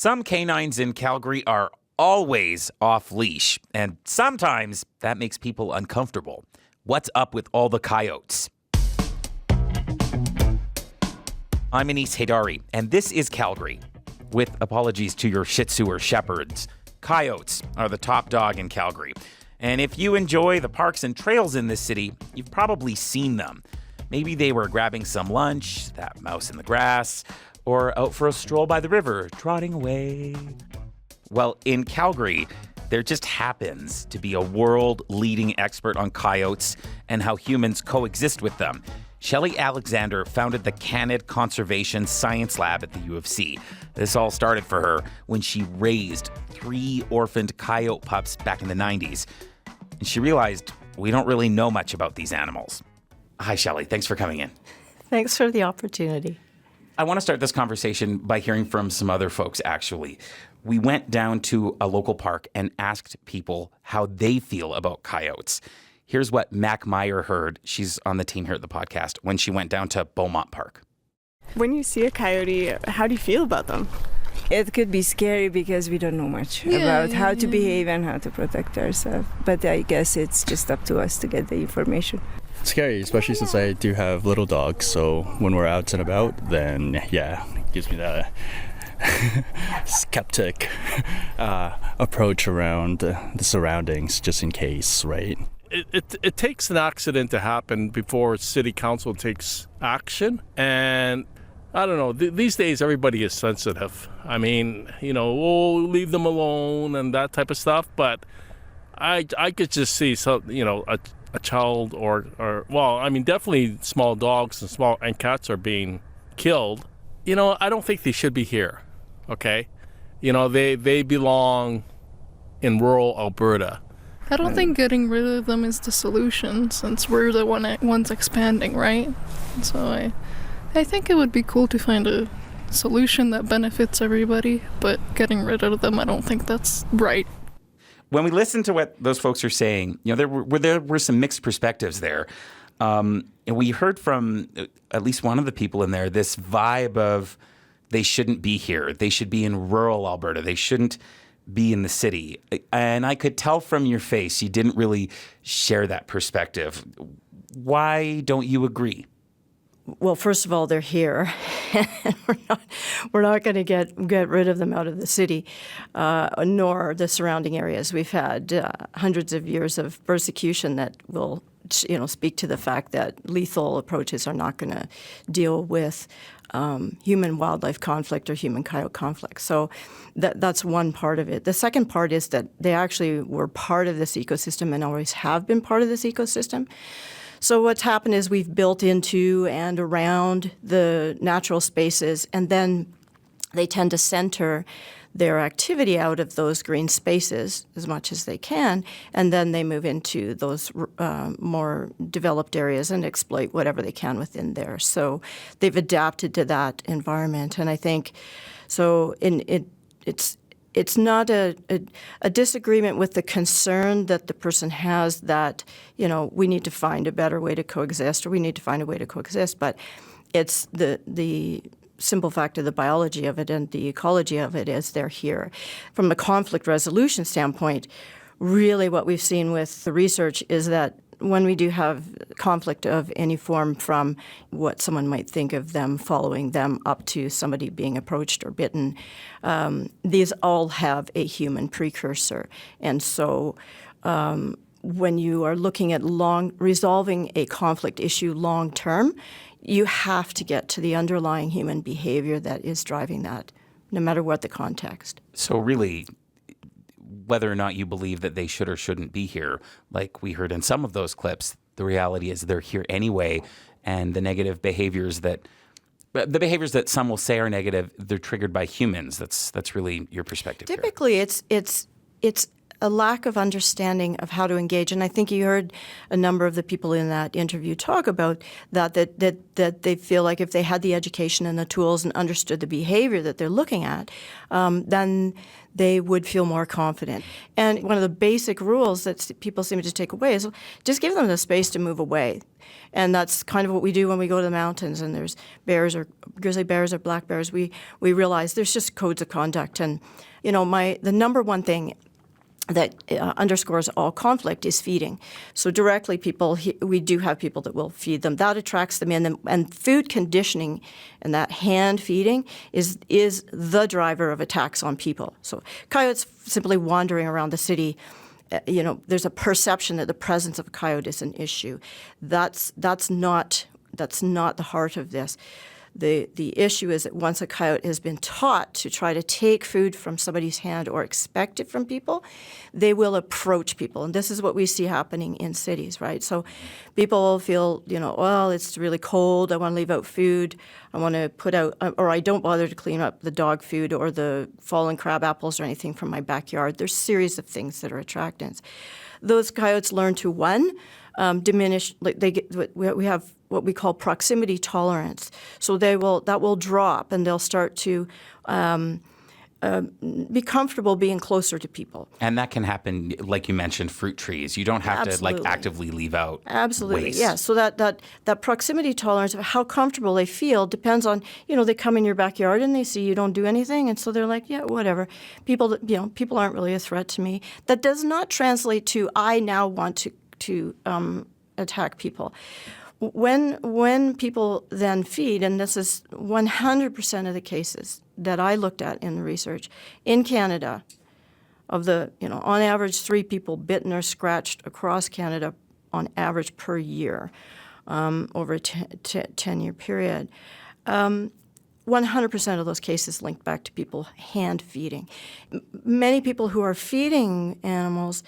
Some canines in Calgary are always off leash, and sometimes that makes people uncomfortable. What's up with all the coyotes? I'm Anis Haydari, and this is Calgary. With apologies to your Shih Tzu or shepherds, coyotes are the top dog in Calgary. And if you enjoy the parks and trails in this city, you've probably seen them. Maybe they were grabbing some lunch, that mouse in the grass, or out for a stroll by the river, trotting away. Well, in Calgary, there just happens to be a world-leading expert on coyotes and how humans coexist with them. Shelley Alexander founded the Canid Conservation Science Lab at the U of C. This all started for her when she raised 3 orphaned coyote pups back in the 90s. And she realized we don't really know much about these animals. Hi, Shelley. Thanks for coming in. Thanks for the opportunity. I want to start this conversation by hearing from some other folks, actually. We went down to a local park and asked people how they feel about coyotes. Here's what Mac Meyer heard. She's on the team here at the podcast when she went down to Beaumont Park. When you see a coyote, how do you feel about them? It could be scary because we don't know much about how to behave and how to protect ourselves. But I guess it's just up to us to get the information. Scary, especially since I do have little dogs. So when we're out and about, then yeah, it gives me that skeptic approach around the surroundings, just in case, right? It takes an accident to happen before city council takes action. And I don't know, these days everybody is sensitive. I mean, leave them alone and that type of stuff. But I could just see a child or definitely small dogs and cats are being killed. I don't think they should be here. Okay? They belong in rural Alberta. I don't think getting rid of them is the solution, since we're the ones expanding, right? So I think it would be cool to find a solution that benefits everybody, but getting rid of them, I don't think that's right. When we listen to what those folks are saying, there were some mixed perspectives there. And we heard from at least one of the people in there this vibe of they shouldn't be here. They should be in rural Alberta. They shouldn't be in the city. And I could tell from your face you didn't really share that perspective. Why don't you agree? Well, first of all, they're here. We're not going to get rid of them out of the city, nor the surrounding areas. We've had hundreds of years of persecution that will, speak to the fact that lethal approaches are not going to deal with human-wildlife conflict or human-coyote conflict. So that's one part of it. The second part is that they actually were part of this ecosystem and always have been part of this ecosystem. So what's happened is we've built into and around the natural spaces, and then they tend to center their activity out of those green spaces as much as they can, and then they move into those more developed areas and exploit whatever they can within there. So they've adapted to that environment, and I think so. It's not a disagreement with the concern that the person has that, we need to find a better way to coexist, or we need to find a way to coexist, but it's the simple fact of the biology of it and the ecology of it is they're here. From a conflict resolution standpoint, really what we've seen with the research is that when we do have conflict of any form, from what someone might think of them following them up to somebody being approached or bitten, these all have a human precursor. And so when you are looking at resolving a conflict issue long term, you have to get to the underlying human behavior that is driving that, no matter what the context. So really, whether or not you believe that they should or shouldn't be here, like we heard in some of those clips, the reality is they're here anyway, and the behaviors that some will say are negative, they're triggered by humans. That's really your perspective. Typically, here. it's a lack of understanding of how to engage. And I think you heard a number of the people in that interview talk about that they feel like if they had the education and the tools and understood the behavior that they're looking at, then they would feel more confident. And one of the basic rules that people seem to take away is just give them the space to move away. And that's kind of what we do when we go to the mountains and there's bears or grizzly bears or black bears. We realize there's just codes of conduct. And, the number one thing that underscores all conflict is feeding. So directly we do have people that will feed them. That attracts them in. And food conditioning and that hand feeding is the driver of attacks on people. So coyotes simply wandering around the city, there's a perception that the presence of a coyote is an issue. That's not the heart of this. The issue is that once a coyote has been taught to try to take food from somebody's hand or expect it from people, they will approach people. And this is what we see happening in cities, right? So people feel, well, it's really cold. I want to leave out food. I want to put out, or I don't bother to clean up the dog food or the fallen crab apples or anything from my backyard. There's a series of things that are attractants. Those coyotes learn to, one, diminish, we have what we call proximity tolerance. So that will drop and they'll start to be comfortable being closer to people. And that can happen, like you mentioned, fruit trees. You don't have to actively leave out waste. Yeah. So that proximity tolerance of how comfortable they feel depends on, they come in your backyard and they see you don't do anything, and so they're like, yeah, whatever. People aren't really a threat to me. That does not translate to I now want to attack people. When people then feed, and this is 100% of the cases that I looked at in the research, in Canada, of the, on average 3 people bitten or scratched across Canada on average per year over a 10-year period, 100% of those cases linked back to people hand feeding. Many people who are feeding animals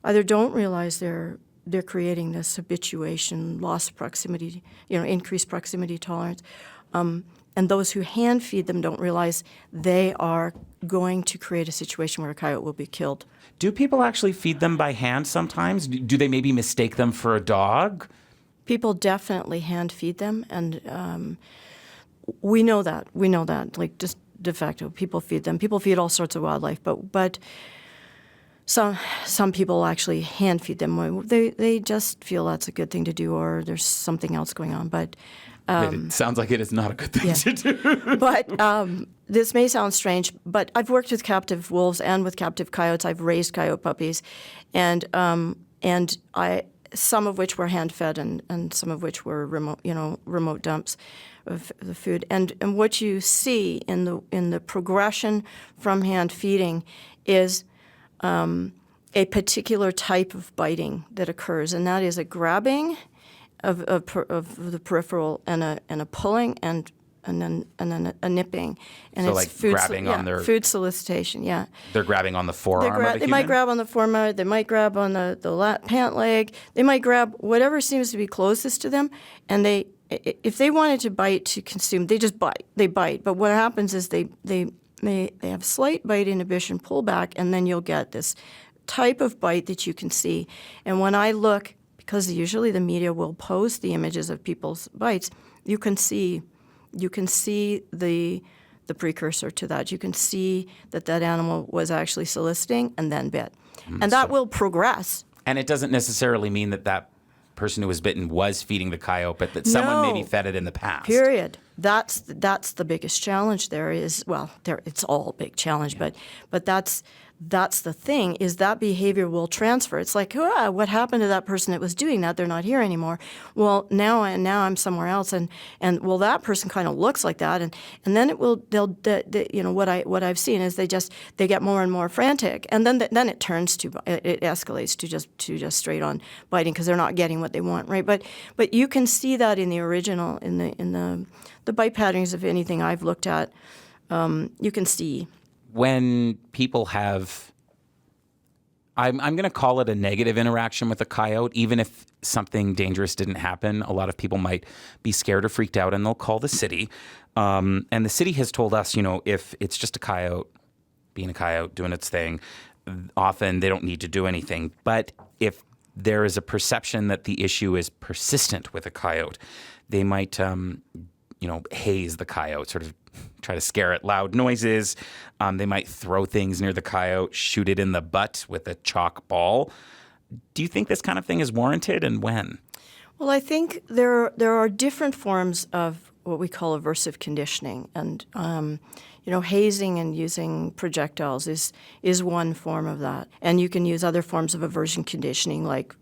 either don't realize they're creating this habituation, loss of proximity, increased proximity tolerance. And those who hand feed them don't realize they are going to create a situation where a coyote will be killed. Do people actually feed them by hand sometimes? Do they maybe mistake them for a dog? People definitely hand feed them, and we know that. Like, just de facto, people feed them. People feed all sorts of wildlife, but Some people actually hand feed them. They just feel that's a good thing to do, or there's something else going on. But it sounds like it is not a good thing to do. But this may sound strange, but I've worked with captive wolves and with captive coyotes. I've raised coyote puppies, and some of which were hand fed, and some of which were remote dumps of the food. And what you see in the progression from hand feeding is a particular type of biting that occurs, and that is a grabbing of the peripheral and a pulling and then a nipping. And so it's like food, grabbing on their food solicitation. Yeah, they're grabbing on the forearm. Of the they might grab on the forearm. They might grab on the pant leg. They might grab whatever seems to be closest to them, and if they wanted to bite to consume, they just bite. They bite. But what happens is they have slight bite inhibition, pull back, and then you'll get this type of bite that you can see. And when I look, because usually the media will post the images of people's bites, you can see the precursor to that. You can see that animal was actually soliciting and then bit. And that will progress. And it doesn't necessarily mean that person who was bitten was feeding the coyote, but that someone maybe fed it in the past. Period. That's the biggest challenge. It's all a big challenge, but that's the thing, is that behavior will transfer. It's like, what happened to that person that was doing that? They're not here anymore. Well, now I'm somewhere else, and that person kind of looks like that, and then what I've seen is they get more and more frantic, and then it escalates to just straight on biting because they're not getting what they want, right? But you can see that in the original in the bite patterns of anything I've looked at. You can see. When people have, I'm going to call it a negative interaction with a coyote, even if something dangerous didn't happen, a lot of people might be scared or freaked out, and they'll call the city. And the city has told us, if it's just a coyote, being a coyote, doing its thing, often they don't need to do anything. But if there is a perception that the issue is persistent with a coyote, they might, haze the coyote, sort of try to scare it, loud noises. They might throw things near the coyote, shoot it in the butt with a chalk ball. Do you think this kind of thing is warranted, and when? Well, I think there are different forms of what we call aversive conditioning, and hazing and using projectiles is one form of that. And you can use other forms of aversion conditioning, like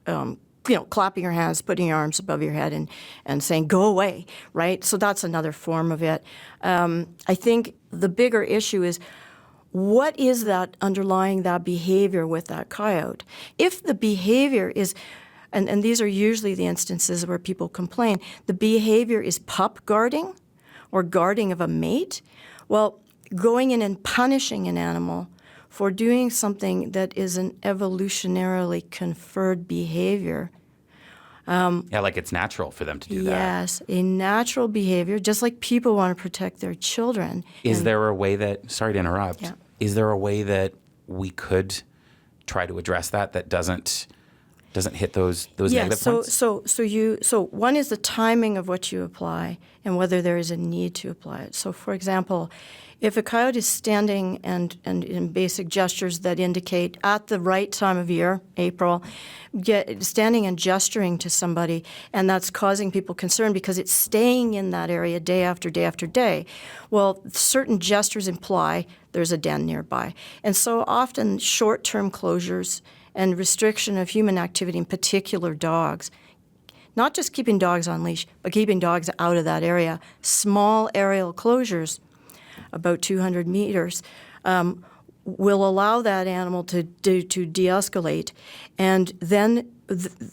clapping your hands, putting your arms above your head, and saying "go away," right? So that's another form of it. I think the bigger issue is, what is that underlying that behavior with that coyote? If the behavior is, and these are usually the instances where people complain, the behavior is pup guarding or guarding of a mate, well, going in and punishing an animal for doing something that is an evolutionarily conferred behavior. Like it's natural for them to do that. Yes, a natural behavior, just like people want to protect their children. Is there a way that, sorry to interrupt, Yeah. is there a way that we could try to address that doesn't hit those negative points? So one is the timing of what you apply and whether there is a need to apply it. So, for example, if a coyote is standing and in basic gestures that indicate at the right time of year, April, standing and gesturing to somebody, and that's causing people concern because it's staying in that area day after day after day, well, certain gestures imply there's a den nearby. And so often short-term closures and restriction of human activity, in particular dogs, not just keeping dogs on leash, but keeping dogs out of that area, small aerial closures, about 200 meters, will allow that animal to de-escalate. And then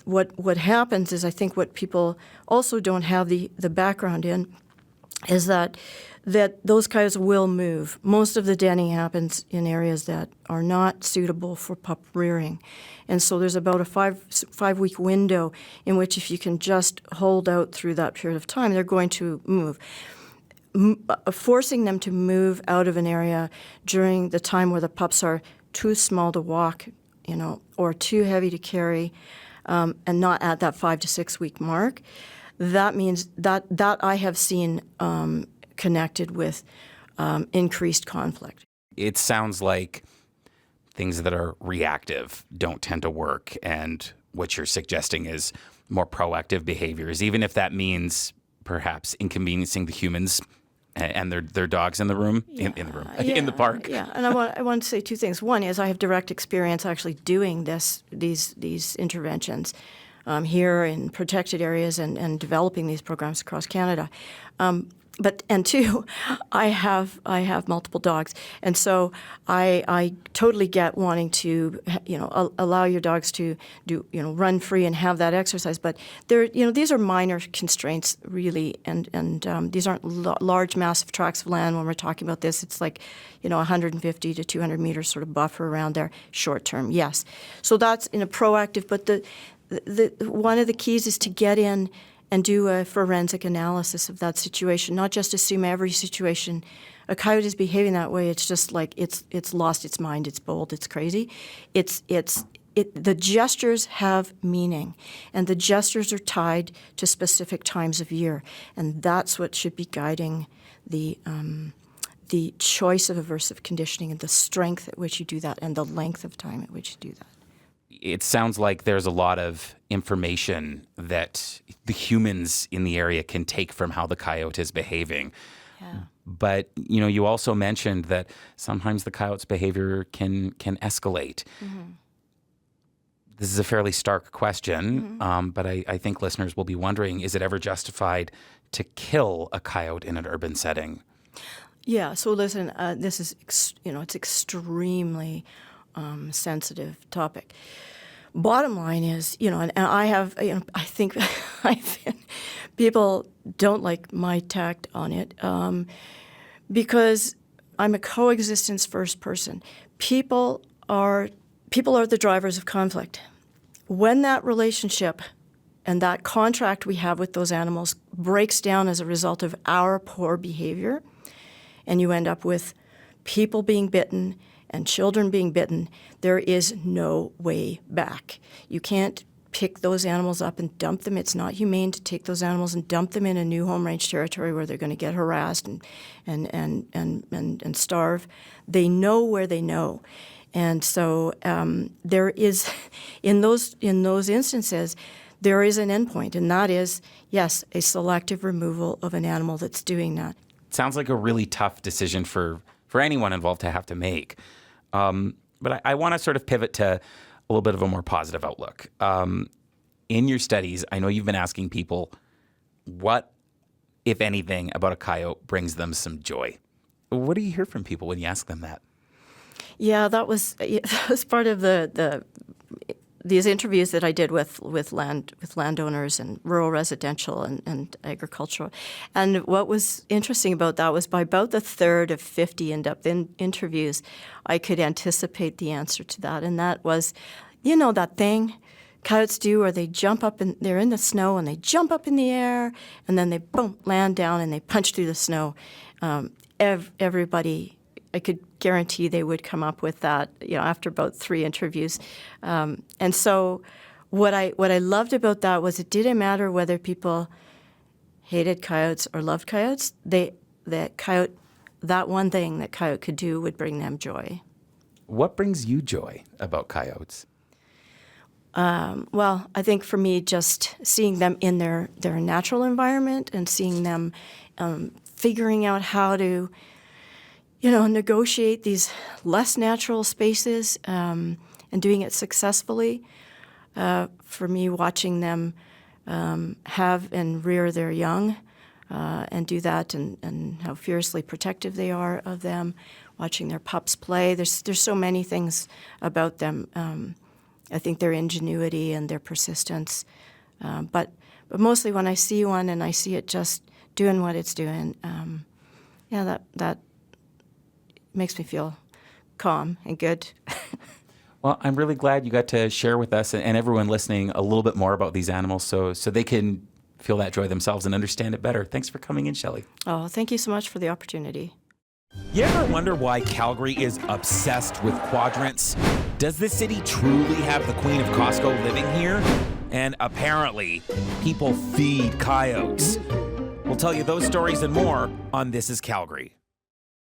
what happens is, I think what people also don't have the background in is that those coyotes will move. Most of the denning happens in areas that are not suitable for pup rearing. And so there's about a five-week window in which, if you can just hold out through that period of time, they're going to move. Forcing them to move out of an area during the time where the pups are too small to walk, or too heavy to carry, and not at that 5 to 6 week mark, that means that I have seen connected with increased conflict. It sounds like things that are reactive don't tend to work, and what you're suggesting is more proactive behaviors, even if that means perhaps inconveniencing the humans and their dogs in the room, in the park. Yeah, and I want to say two things. One is I have direct experience actually doing these interventions here in protected areas and developing these programs across Canada. And two, I have multiple dogs, and so I totally get wanting to allow your dogs to do run free and have that exercise. But these are minor constraints really, and these aren't large, massive tracts of land. When we're talking about this, it's like 150 to 200 meters sort of buffer around there, short term. Yes, so that's in a proactive. But the one of the keys is to get in and do a forensic analysis of that situation, not just assume every situation. A coyote is behaving that way. It's just like it's lost its mind. It's bold. It's crazy. The gestures have meaning, and the gestures are tied to specific times of year, and that's what should be guiding the choice of aversive conditioning and the strength at which you do that and the length of time at which you do that. It sounds like there's a lot of information that the humans in the area can take from how the coyote is behaving. Yeah. But, you also mentioned that sometimes the coyote's behavior can escalate. Mm-hmm. This is a fairly stark question, but I think listeners will be wondering, is it ever justified to kill a coyote in an urban setting? Yeah, so listen, this is, it's extremely sensitive topic. Bottom line is, and I have, I think people don't like my tact on it because I'm a coexistence first person. People are the drivers of conflict. When that relationship and that contract we have with those animals breaks down as a result of our poor behavior, and you end up with people being bitten and children being bitten, there is no way back. You can't pick those animals up and dump them. It's not humane to take those animals and dump them in a new home range territory where they're going to get harassed and starve. They know where they know. And so there is, in those instances, there is an endpoint, and that is, yes, a selective removal of an animal that's doing that. Sounds like a really tough decision for anyone involved to have to make. But I want to sort of pivot to a little bit of a more positive outlook. In your studies, I know you've been asking people what, if anything, about a coyote brings them some joy. What do you hear from people when you ask them that? Yeah, that was part of these interviews that I did with landowners and rural residential and agricultural. And what was interesting about that was by about the third of 50 in-depth interviews, I could anticipate the answer to that. And that was, that thing coyotes do where they jump up and they're in the snow and they jump up in the air and then they boom, land down and they punch through the snow. Everybody, I could guarantee they would come up with that, after about 3 interviews. And so what I loved about that was it didn't matter whether people hated coyotes or loved coyotes. That one thing that coyote could do would bring them joy. What brings you joy about coyotes? Well, I think for me, just seeing them in their natural environment and seeing them figuring out how to negotiate these less natural spaces and doing it successfully. For me, watching them have and rear their young and do that and how fiercely protective they are of them, watching their pups play. There's so many things about them. I think their ingenuity and their persistence. But mostly when I see one and I see it just doing what it's doing, that makes me feel calm and good. Well, I'm really glad you got to share with us and everyone listening a little bit more about these animals so they can feel that joy themselves and understand it better. Thanks for coming in, Shelley. Oh, thank you so much for the opportunity. You ever wonder why Calgary is obsessed with quadrants? Does the city truly have the Queen of Costco living here? And apparently, people feed coyotes. We'll tell you those stories and more on This is Calgary.